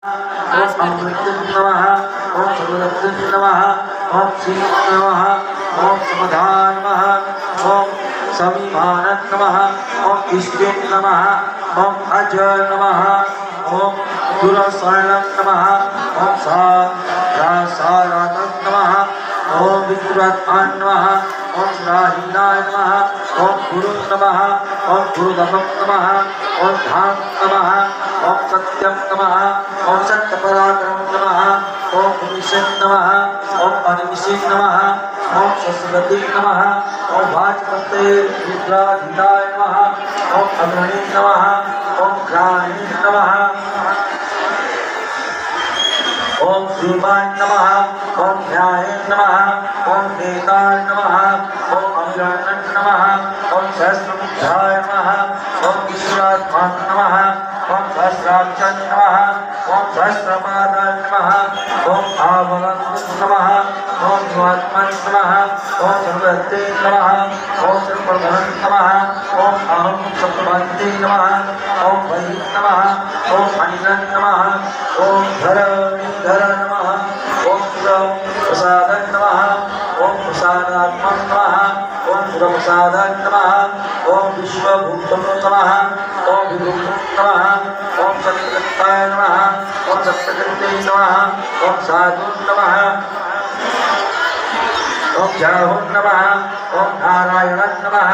ओम अमृतं नमः ओम सर्वदत्तं नमः ओम श्री नमः ओम समधान नमः ओम समीमानं नमः ओम इष्टे नमः ओम अजय नमः ओम दुरसरणं नमः ओम सारानं नमः ओम विद्वत्मान नमः ओम राहिनाय नमः ओम गुरु नमः ओम गुरुदमं नमः ओम धाम नमः ओम सत्यं नमः ओम सत्यपराक्रमं नमः ओम निमिषं नमः ओम अनिमिषं नमः ओम सरस्वती नमः ओम वाचपते विद्याधिदाय नमः ओम अग्रणी नमः ओम ग्राणी नमः ओम श्रीमान नमः ओम न्याय नमः ओम नेताय नमः ओम अमृतं नमः ओम सहस्रमुखाय नमः ओम ईश्वरात्मा नमः ओम सहस्राक्षं नमः ओम सहस्रपादाय नमः ओम आवलं नमः ओम स्वात्मन् नमः ओम सर्वते नमः ओम सर्वप्रभं नमः ओम अहं सप्तभन्ते नमः ओम वै नमः ओम अनिलं नमः ओम धर नमः ओम प्रसादं नमः ओम प्रसादात्मं नमः ओम सुरप्रसादं नमः ओम विश्वभूतं नमः ओम विभुतं नमः ओम सत्यकृताय नमः ओम सत्यकृते नमः ओम साधुं नमः ओम जाहुं नमः ओम नारायणं नमः।